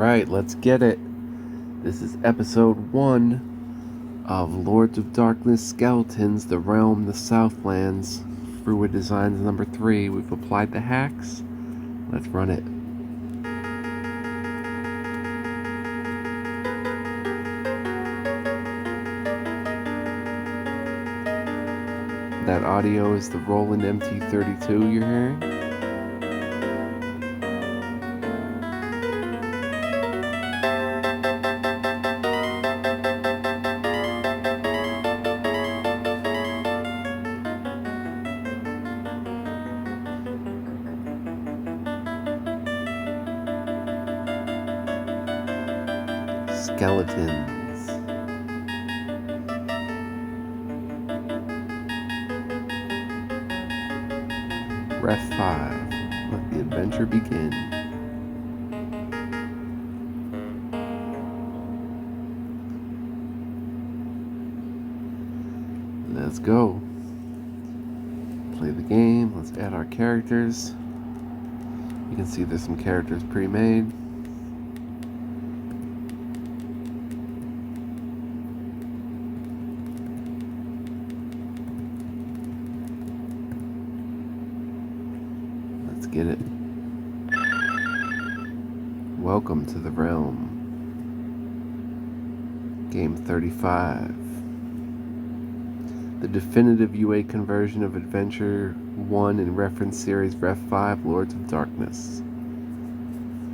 Alright, let's get it. This is episode 1 of Lords of Darkness Skeletons, the Realm, the Southlands. FRUA Designs number 3. We've applied the hacks. Let's run it. That audio is the Roland MT32 you're hearing. Skeletons. REF5. Let the adventure begin. Let's go. Play the game. Let's add our characters. You can see there's some characters pre-made. Get it. Welcome to the realm. Game 35. The definitive UA conversion of Adventure 1 in reference series REF5 Lords of Darkness.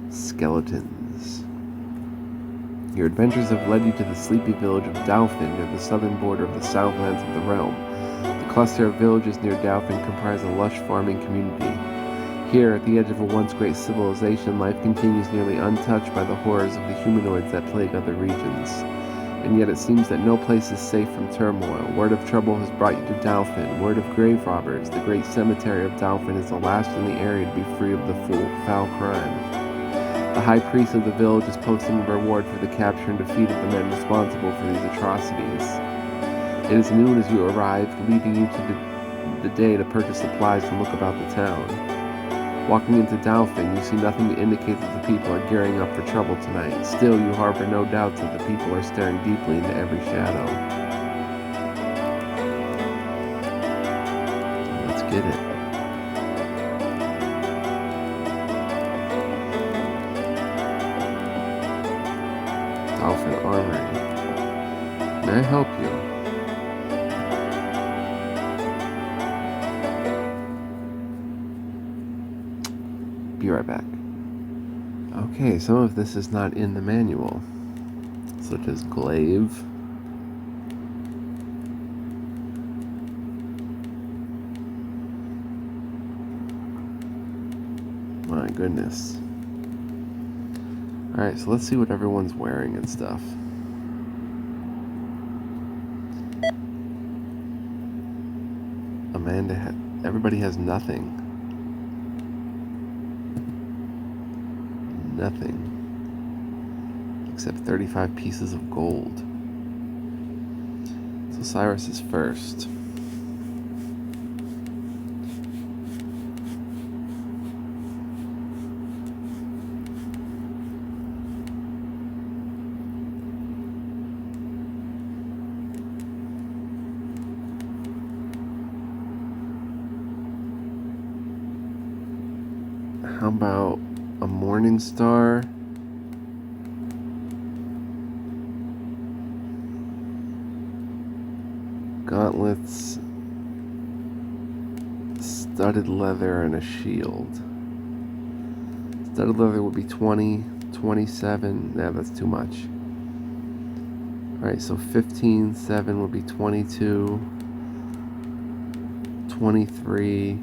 Skeletons. Your adventures have led you to the sleepy village of Daufin near the southern border of the Southlands of the realm. The cluster of villages near Daufin comprise a lush farming community. Here, at the edge of a once great civilization, life continues nearly untouched by the horrors of the humanoids that plague other regions. And yet it seems that no place is safe from turmoil. Word of trouble has brought you to Daufin. Word of grave robbers. The great cemetery of Daufin is the last in the area to be free of the foul crime. The high priest of the village is posting a reward for the capture and defeat of the men responsible for these atrocities. It is noon as you arrive, leaving you to the day to purchase supplies and look about the town. Walking into Daufin, you see nothing to indicate that the people are gearing up for trouble tonight. Still, you harbor no doubts that the people are staring deeply into every shadow. Let's get it. Daufin Armory. May I help you? Be right back. Okay, some of this is not in the manual, such as glaive, my goodness. Alright, so let's see what everyone's wearing and stuff. Everybody has nothing. Nothing except 35 pieces of gold. So Cyrus is first. How about a morning star? Gauntlets, studded leather, and a shield. Studded leather would be 20, 27. Nah, that's too much. Alright, so 15, 7 would be 22, 23,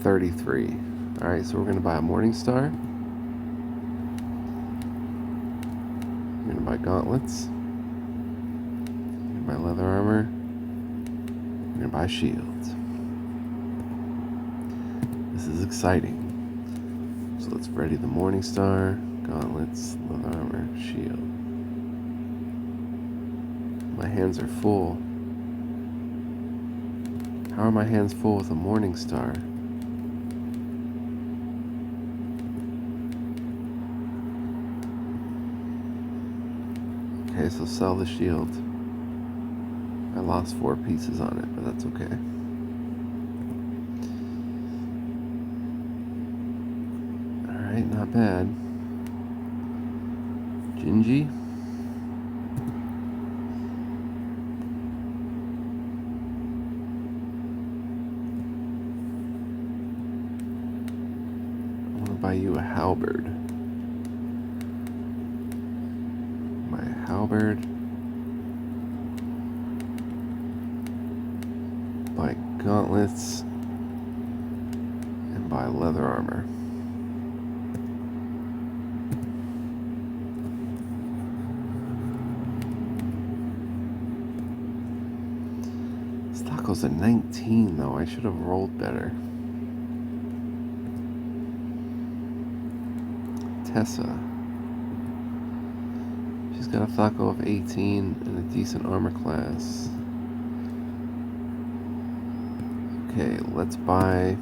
33. Alright, so we're going to buy a morning star. We're going to buy gauntlets. We're going to buy leather armor. We're going to buy shields. This is exciting. So let's ready the morning star, gauntlets, leather armor, shield. My hands are full. How are my hands full with a morning star? Okay, so sell the shield. I lost 4 pieces on it, but that's okay. Alright, not bad. Gingy. I want to buy you a halberd. My halberd. Buy gauntlets. And buy leather armor. Goes at 19 though. I should have rolled better. Tessa. She's got a Flacco of 18 and a decent armor class. Okay, let's buy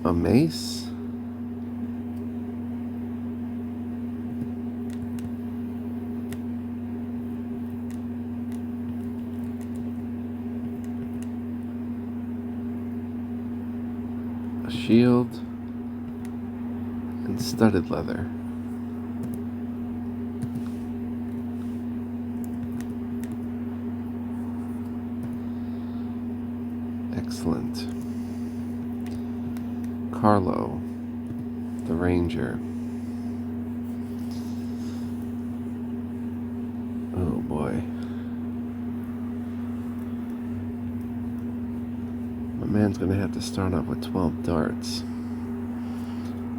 a mace. A shield. And studded leather. Excellent. Carlo, the Ranger. Oh boy. My man's gonna have to start off with 12 darts.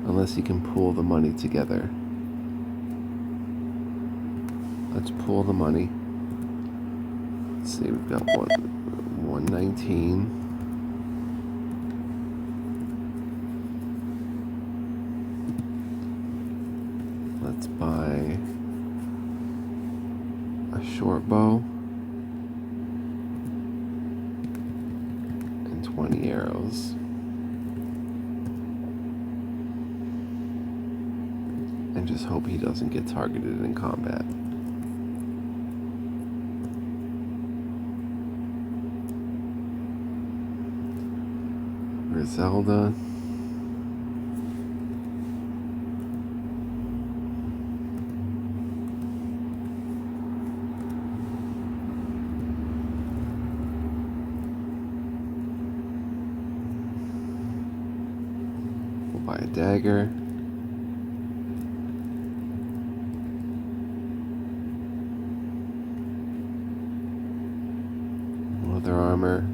Unless he can pool the money together. Let's pool the money. Let's see, we've got 119. Let's buy a short bow and 20 arrows. And just hope he doesn't get targeted in combat. Griselda. We'll buy a dagger. Leather armor.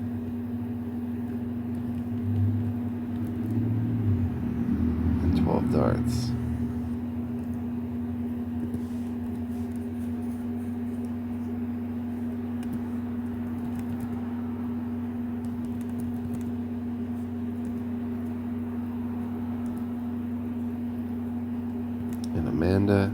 And 12 darts. And Amanda.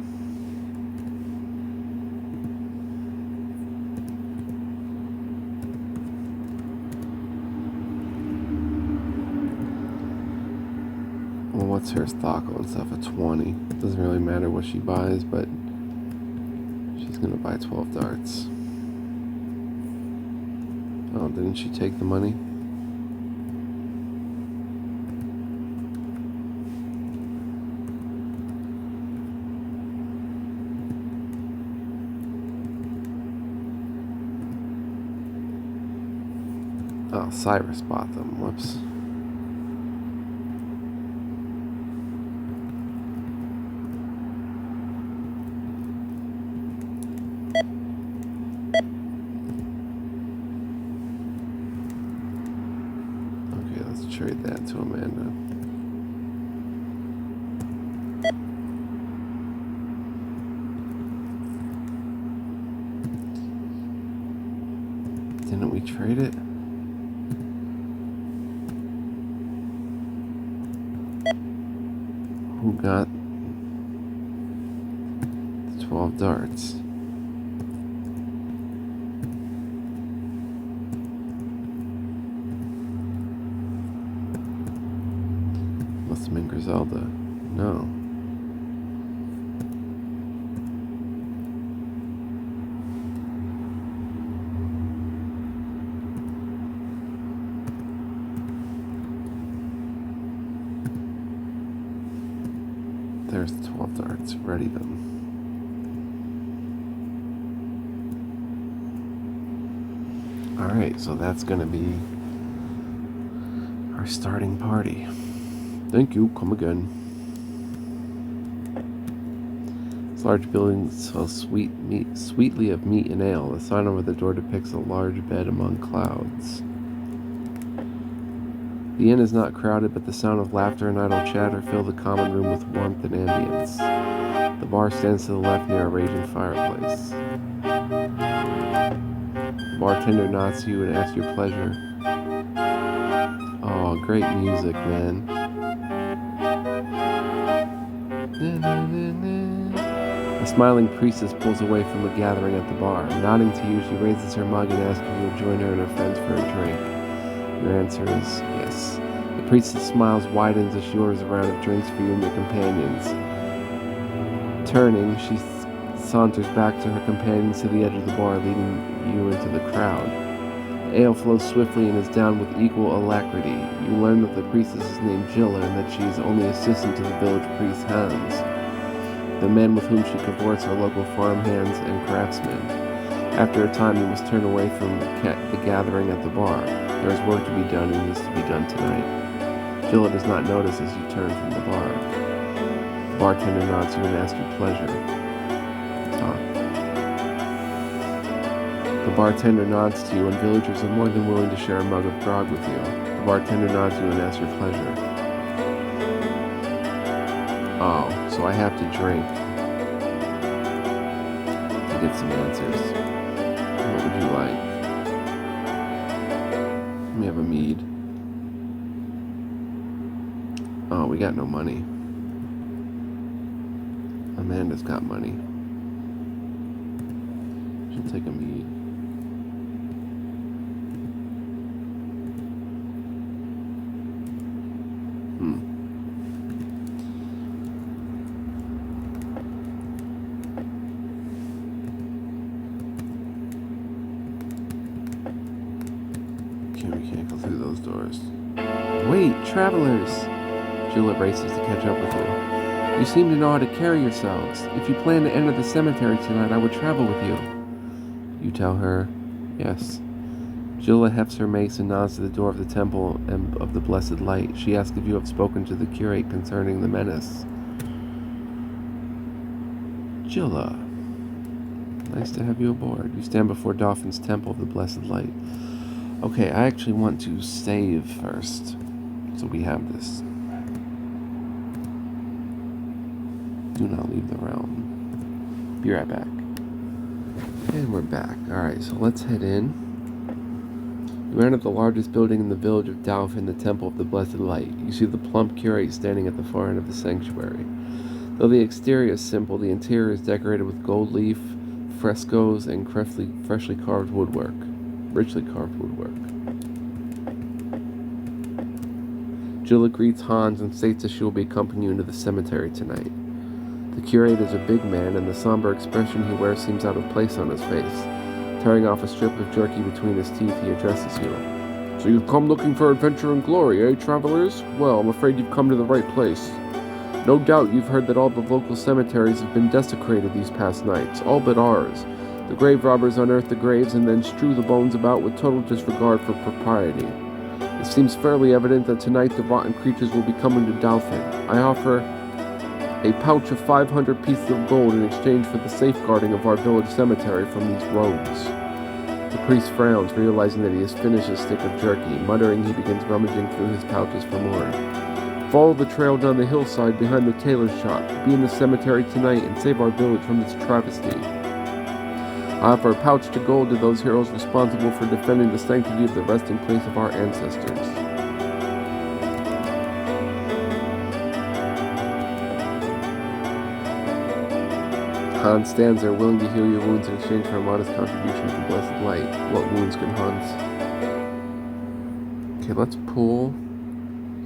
Well, what's her stock and stuff? A 20. Doesn't really matter what she buys, but she's gonna buy 12 darts. Oh, didn't she take the money? Oh, Cyrus bought them. Whoops. Okay, let's trade that to Amanda. Didn't we trade it? Who got 12 darts? Zelda. No. There's the 12 darts. Ready them. Alright, so that's gonna be our starting party. Thank you, come again. This large building smells sweetly of meat and ale. The sign over the door depicts a large bed among clouds. The inn is not crowded, but the sound of laughter and idle chatter fill the common room with warmth and ambience. The bar stands to the left near a raging fireplace. The bartender nods to you and asks your pleasure. Oh, great music, man. A smiling priestess pulls away from the gathering at the bar. Nodding to you, she raises her mug and asks if you will join her and her friends for a drink. Your answer is yes. The priestess smiles widens as she orders a round of drinks for you and your companions. Turning, she saunters back to her companions to the edge of the bar, leading you into the crowd. The ale flows swiftly and is down with equal alacrity. You learn that the priestess is named Jilla and that she is only assistant to the village priest Hans. The men with whom she cavorts are local farmhands and craftsmen. After a time, you must turn away from the gathering at the bar. There is work to be done and needs to be done tonight. Jilla does not notice as you turn from the bar. The bartender nods to you and asks your pleasure. Talk. The bartender nods to you, and villagers are more than willing to share a mug of grog with you. The bartender nods to you and asks your pleasure. Oh, so I have to drink to get some answers. What would you like? Let me have a mead. Oh, we got no money. Amanda's got money. She'll take a mead. Okay, we can't go through those doors. Wait, travelers! Jilla races to catch up with you. You seem to know how to carry yourselves. If you plan to enter the cemetery tonight, I would travel with you. You tell her, yes. Jilla hefts her mace and nods to the door of the temple and of the Blessed Light. She asks if you have spoken to the curate concerning the menace. Jilla, nice to have you aboard. You stand before Daufin's temple of the Blessed Light. Okay, I actually want to save first, so we have this. Do not leave the realm. Be right back. And we're back. Alright, so let's head in. You enter the largest building in the village of Daufin, the Temple of the Blessed Light. You see the plump curate standing at the far end of the sanctuary. Though the exterior is simple, the interior is decorated with gold leaf, frescoes, and freshly carved woodwork. Richly carved woodwork. Jilla greets Hans and states that she will be accompanying you into the cemetery tonight. The curate is a big man, and the somber expression he wears seems out of place on his face. Tearing off a strip of jerky between his teeth, he addresses you. So you've come looking for adventure and glory, eh, travelers? Well, I'm afraid you've come to the right place. No doubt you've heard that all the local cemeteries have been desecrated these past nights, all but ours. The grave robbers unearth the graves and then strew the bones about with total disregard for propriety. It seems fairly evident that tonight the rotten creatures will be coming to Daufin. I offer a pouch of 500 pieces of gold in exchange for the safeguarding of our village cemetery from these rogues. The priest frowns, realizing that he has finished his stick of jerky. Muttering, he begins rummaging through his pouches for more. Follow the trail down the hillside behind the tailor's shop. Be in the cemetery tonight and save our village from this travesty. I offer a pouch to gold to those heroes responsible for defending the sanctity of the resting place of our ancestors. Hans stands there willing to heal your wounds in exchange for a modest contribution to the Blessed Light. What wounds can Hans? Okay, let's pull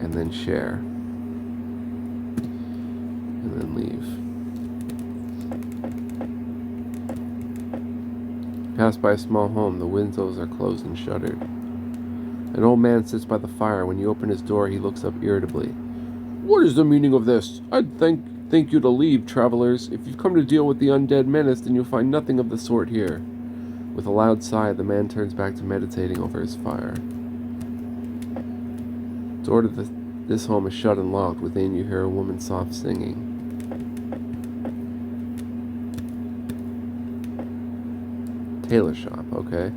and then share. pass by a small home. The windows are closed and shuttered. An old man sits by the fire. When you open his door, he looks up irritably. What is the meaning of this? I'd thank you to leave, travelers. If you've come to deal with the undead menace, then you'll find nothing of the sort here. With a loud sigh, the man turns back to meditating over his fire. The door to this home is shut and locked. Within, you hear a woman soft singing. Tailor shop, okay.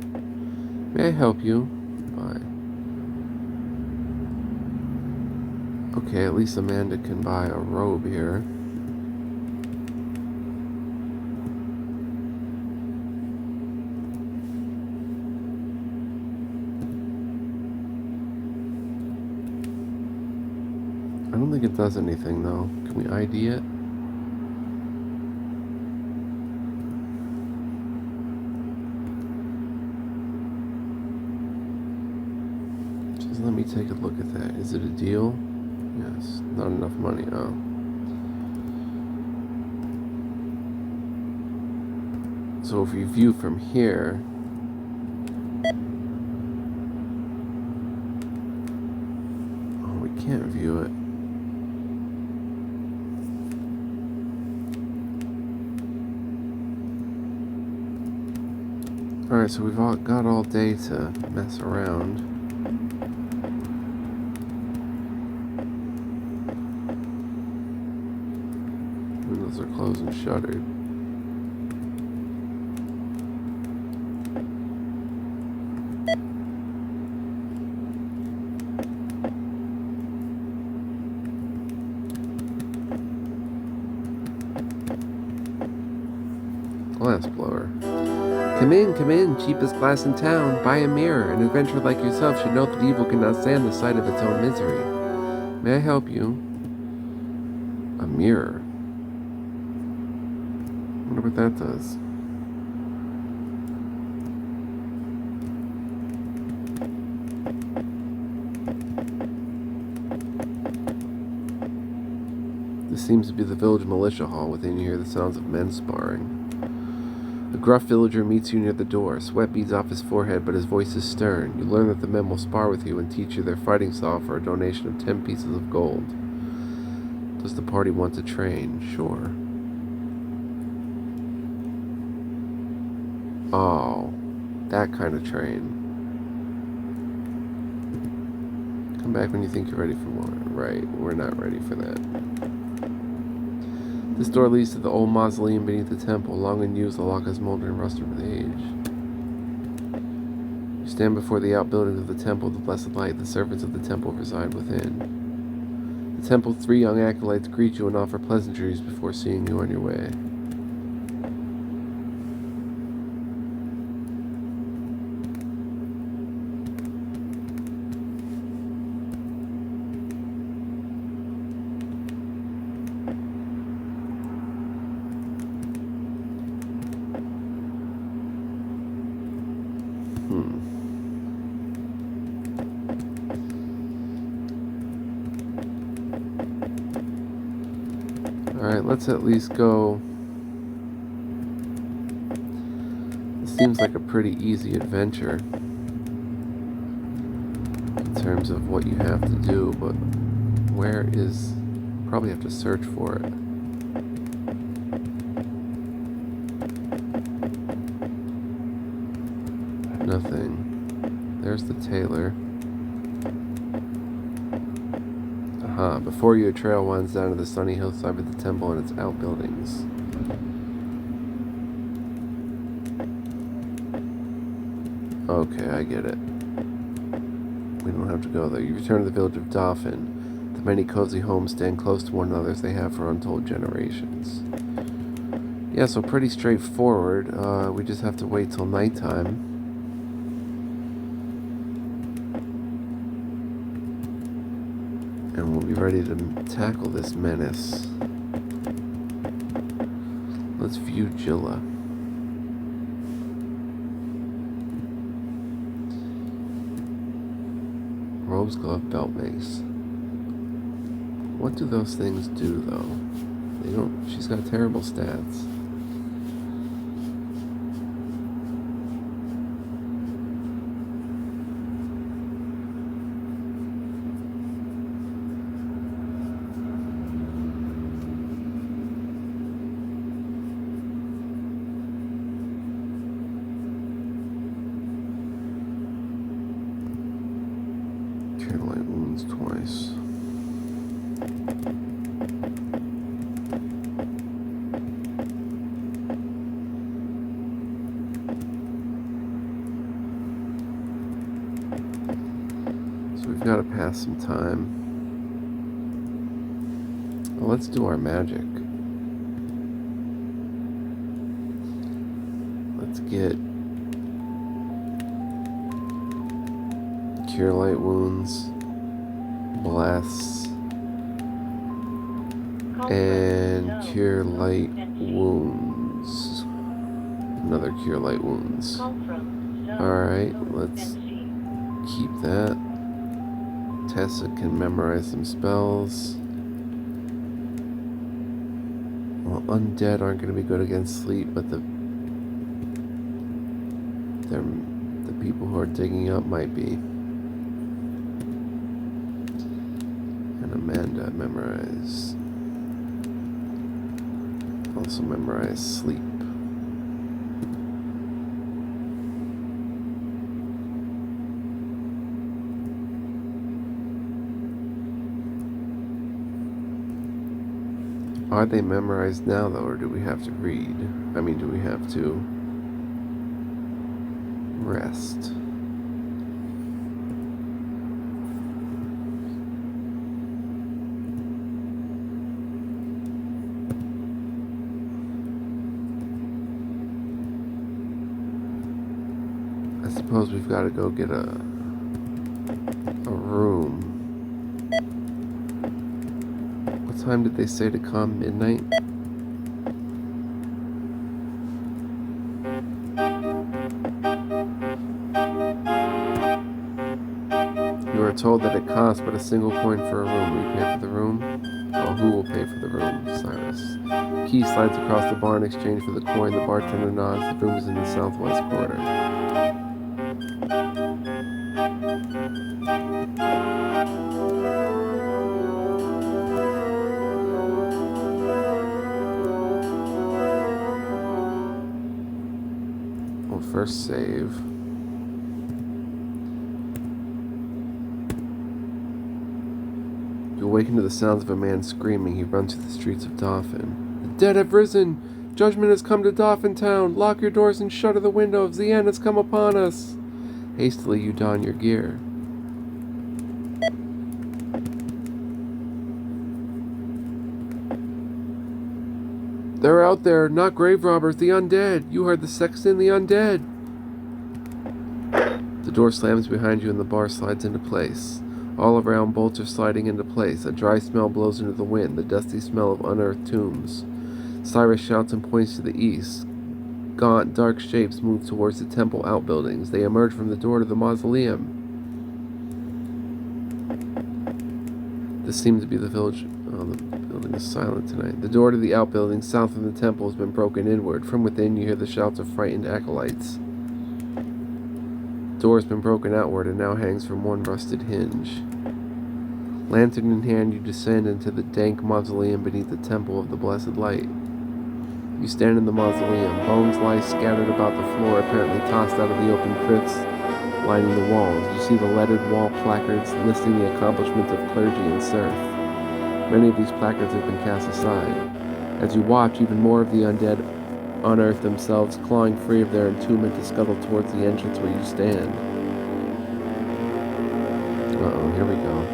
May I help you? Bye. Okay, at least Amanda can buy a robe here. I don't think it does anything, though. Can we ID it? Just let me take a look at that. Is it a deal? Yes. Not enough money. Oh. So if you view from here... Oh, we can't view it. Alright, so we've got all day to mess around. Windows are closed and shuttered. Glass blower. Come in, cheapest glass in town. Buy a mirror. An adventurer like yourself should know that evil cannot stand the sight of its own misery. May I help you? A mirror. I wonder what that does. This seems to be the village militia hall. Within, you hear the sounds of men sparring. A gruff villager meets you near the door. Sweat beads off his forehead, but his voice is stern. You learn that the men will spar with you and teach you their fighting style for a donation of 10 pieces of gold. Does the party want to train? Sure. Oh, that kind of train. Come back when you think you're ready for more. Right, we're not ready for that. This door leads to the old mausoleum beneath the temple. Long unused, the lock is molded and rusted with age. You stand before the outbuildings of the temple of the blessed light. The servants of the temple reside within. The temple's 3 young acolytes greet you and offer pleasantries before seeing you on your way. Alright, let's at least go. This seems like a pretty easy adventure in terms of what you have to do, but where is... Probably have to search for it. Nothing. There's the tailor. Aha, before you a trail winds down to the sunny hillside with the temple and its outbuildings. Okay, I get it. We don't have to go there. You return to the village of Daufin. The many cozy homes stand close to one another as they have for untold generations. Yeah, so pretty straightforward. We just have to wait till nighttime. And we'll be ready to tackle this menace. Let's view Jilla. Rose glove, belt mace. What do those things do, though? They don't... She's got terrible stats. Cure light wounds twice. So we've got to pass some time. Well, let's do our magic. Let's get Cure light wounds, bless, and Cure light wounds. Another Cure light wounds. Alright, let's keep that. Tessa can memorize some spells. Well, undead aren't going to be good against sleep, but the people who are digging up might be. And Amanda memorize. Also memorize sleep. Are they memorized now, though, or do we have to read? I mean, do we have to rest? I suppose we've got to go get a room. What time did they say to come? Midnight? You are told that it costs but a single coin for a room. Will you pay for the room? Oh, who will pay for the room? Cyrus. Key slides across the bar in exchange for the coin. The bartender nods. The room is in the southwest quarter. Well, first save. You awaken to the sounds of a man screaming. He runs through the streets of Daufin. The dead have risen! Judgment has come to Dauphin town! Lock your doors and shutter the windows! The end has come upon us! Hastily you don your gear. They're out there, not grave robbers, the undead! You heard the sexton, the undead! The door slams behind you and the bar slides into place. All around, bolts are sliding into place. A dry smell blows into the wind, the dusty smell of unearthed tombs. Cyrus shouts and points to the east. Gaunt, dark shapes move towards the temple outbuildings. They emerge from the door to the mausoleum. This seems to be the village. Oh, the building is silent tonight. The door to the outbuilding south of the temple has been broken inward. From within, you hear the shouts of frightened acolytes. The door has been broken outward and now hangs from one rusted hinge. Lantern in hand, you descend into the dank mausoleum beneath the temple of the blessed light. You stand in the mausoleum. Bones lie scattered about the floor, apparently tossed out of the open crypts lining the walls. You see the lettered wall placards listing the accomplishments of clergy and serf. Many of these placards have been cast aside. As you watch, even more of the undead unearth themselves, clawing free of their entombment to scuttle towards the entrance where you stand. Uh-oh, here we go.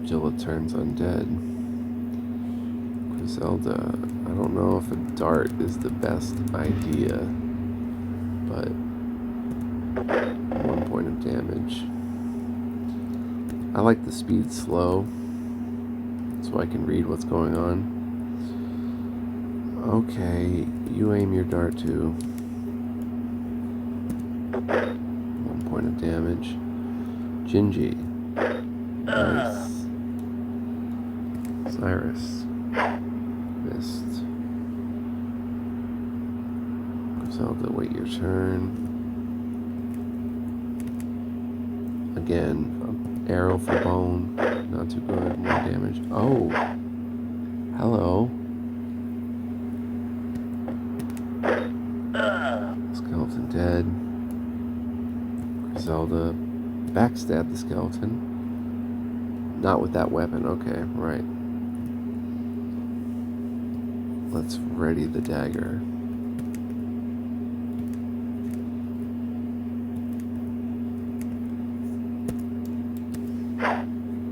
Jilla turns undead. Griselda, I don't know if a dart is the best idea, but 1 point of damage. I like the speed slow, so I can read what's going on. Okay, you aim your dart too. 1 point of damage. Gingy. Nice. Cyrus. Missed. Griselda, wait your turn. Again, arrow for bone. Not too good. More damage. Oh! Hello. Skeleton dead. Griselda backstab the skeleton. Not with that weapon. Okay, right. Let's ready the dagger.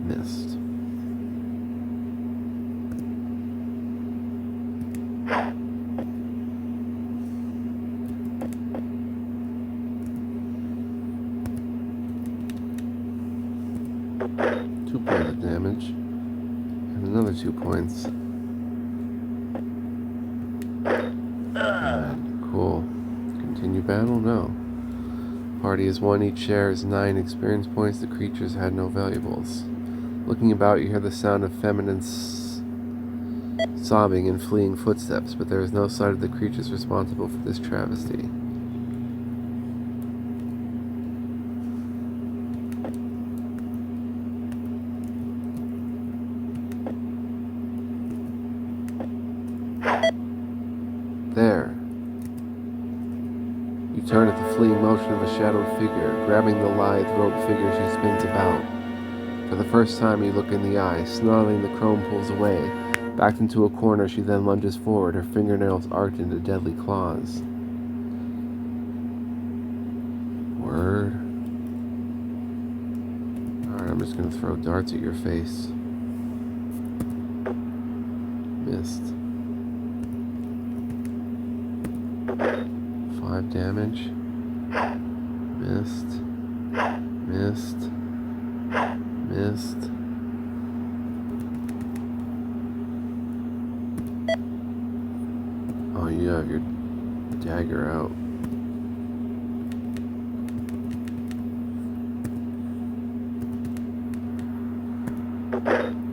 Missed. Two points of damage. And another 2 points. And cool. Continue battle? No. Party is 1, each shares 9 experience points. The creatures had no valuables. Looking about, you hear the sound of feminine sobbing and fleeing footsteps, but there is no sight of the creatures responsible for this travesty. There. You turn at the fleeing motion of a shadowed figure. Grabbing the lithe-robed figure, she spins about. For the first time, you look in the eye. Snarling, the crone pulls away. Backed into a corner, she then lunges forward, her fingernails arched into deadly claws. Word. Alright, I'm just gonna throw darts at your face. Missed. 5 damage. Missed. Missed. Missed. Oh, you have your dagger out.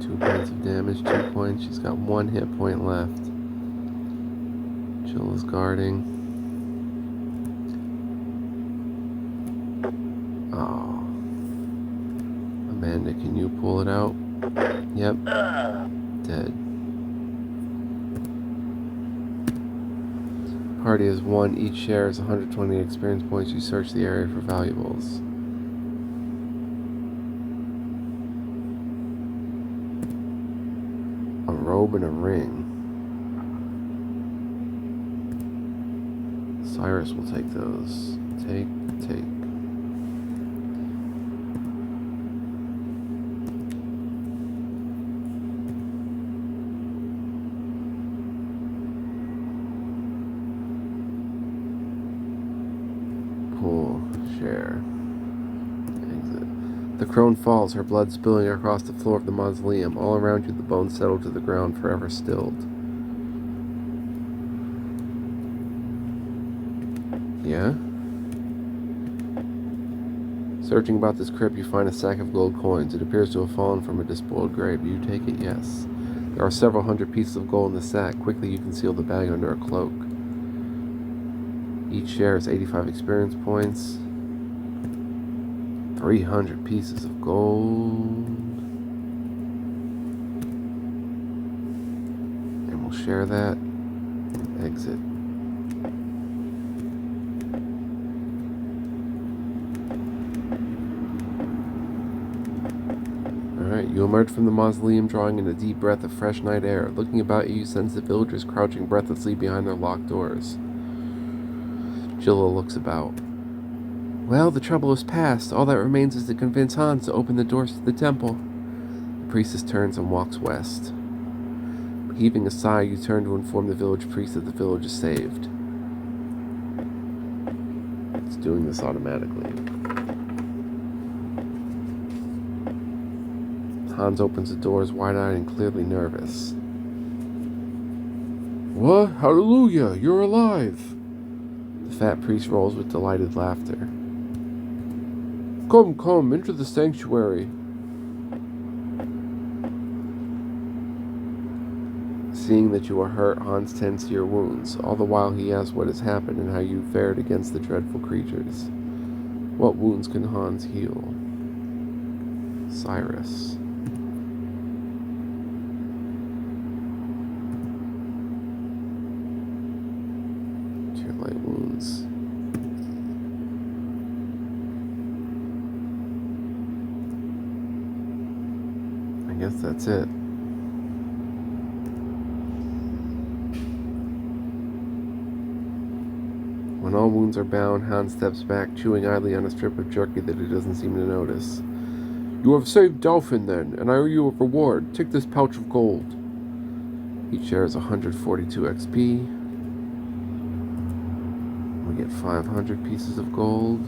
Two points of damage, 2 points. She's got 1 hit point left. Jill is guarding. Oh. Amanda, can you pull it out? Yep. Dead. Party is 1, each shares 120 experience points. You search the area for valuables. A robe and a ring. Cyrus will take those. Take. Pull, share, exit. The crone falls, her blood spilling across the floor of the mausoleum. All around you, the bones settle to the ground, forever stilled. Yeah? Searching about this crypt, you find a sack of gold coins. It appears to have fallen from a despoiled grave. Do you take it? Yes. There are several hundred pieces of gold in the sack. Quickly, you conceal the bag under a cloak. Each share is 85 experience points. 300 pieces of gold. And we'll share that. Exit. Alright, you emerge from the mausoleum, drawing in a deep breath of fresh night air. Looking about you, you sense the villagers crouching breathlessly behind their locked doors. Jilla looks about. Well, the trouble is past. All that remains is to convince Hans to open the doors to the temple. The priestess turns and walks west. Heaving a sigh, you turn to inform the village priest that the village is saved. It's doing this automatically. Hans opens the doors, wide-eyed and clearly nervous. What? Hallelujah! You're alive! The fat priest rolls with delighted laughter. Come, enter the sanctuary. Seeing that you are hurt, Hans tends to your wounds. All the while he asks what has happened and how you fared against the dreadful creatures. What wounds can Hans heal? Cyrus. Cure light wounds. I guess that's it. When all wounds are bound, Hans steps back, chewing idly on a strip of jerky that he doesn't seem to notice. You have saved Daufin, then, and I owe you a reward. Take this pouch of gold. Each share is 142 XP. We get 500 pieces of gold.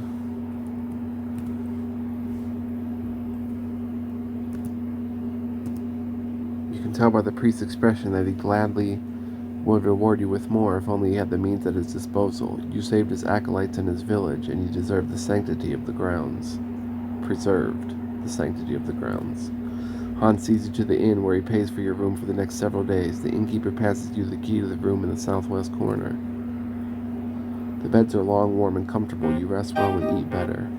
You can tell by the priest's expression that he gladly would reward you with more if only he had the means at his disposal. You saved his acolytes in his village, and you deserve the sanctity of the grounds. Preserved the sanctity of the grounds. Hans sees you to the inn, where he pays for your room for the next several days. The innkeeper passes you the key to the room in the southwest corner. The beds are long, warm, and comfortable. You rest well and eat better.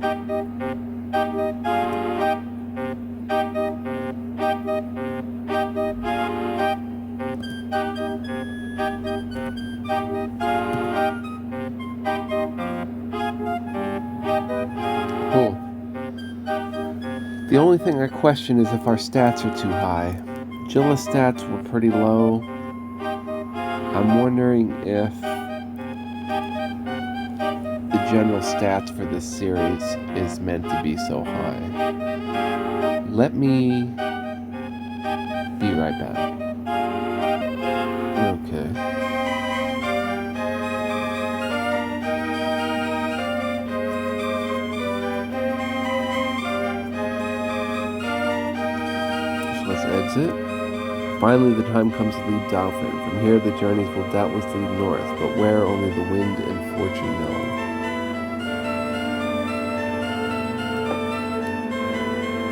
Cool. The only thing I question is if our stats are too high. Jilla's stats were pretty low. I'm wondering if the general stats for this series is meant to be so high. Let me be right back. Okay. Let's exit. Finally, the time comes to leave Daufin. From here, the journeys will doubtless lead north, but where only the wind and fortune know.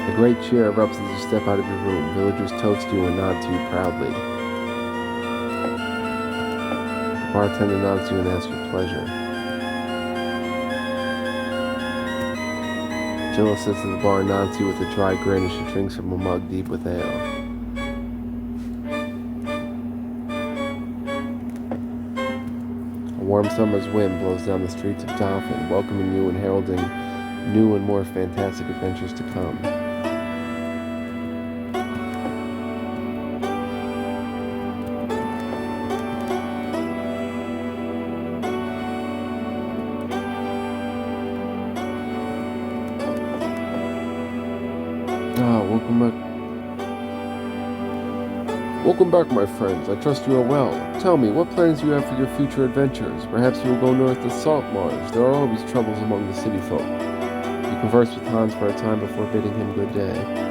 A great cheer erupts as you step out of your room. Villagers toast you and nod to you proudly. The bartender nods to you and asks your pleasure. Jilla sits at the bar and nods to you with a dry grin as she drinks from a mug deep with ale. A warm summer's wind blows down the streets of Daufin, welcoming you and heralding new and more fantastic adventures to come. Welcome back, my friends. I trust you are well. Tell me, what plans do you have for your future adventures? Perhaps you will go north to Saltmarsh. There are always troubles among the city folk. You converse with Hans for a time before bidding him good day.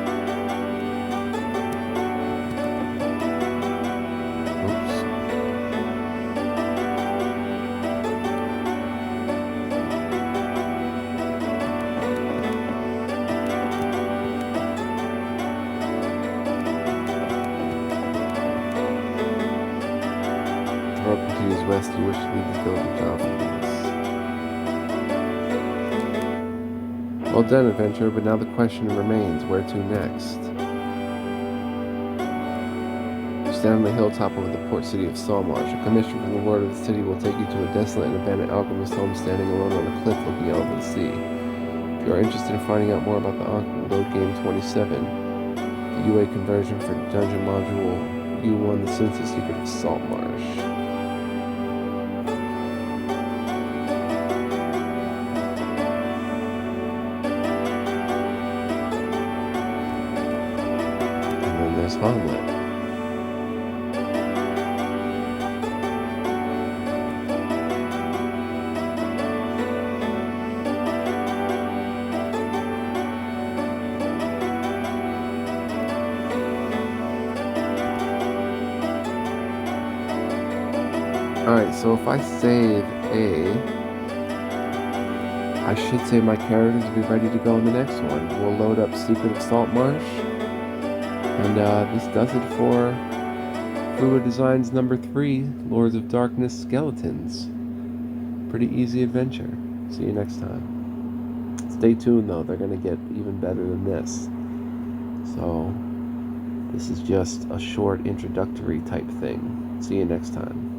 Continues west, you wish to leave the village of Southlands. Well done, adventurer, but now the question remains, where to next? You stand on the hilltop over the port city of Saltmarsh. A commission from the lord of the city will take you to a desolate and abandoned alchemist home standing alone on a cliff looking out over the sea. If you are interested in finding out more about the alchemy, load game 27, the UA conversion for dungeon module U1, the sinister secret of Saltmarsh. Hamlet. Alright, so if I save A, I should say my characters will be ready to go in the next one. We'll load up Secret of Saltmarsh. And this does it for FRUA Designs number 3, Lords of Darkness Skeletons. Pretty easy adventure. See you next time. Stay tuned though, they're gonna get even better than this. So, this is just a short introductory type thing. See you next time.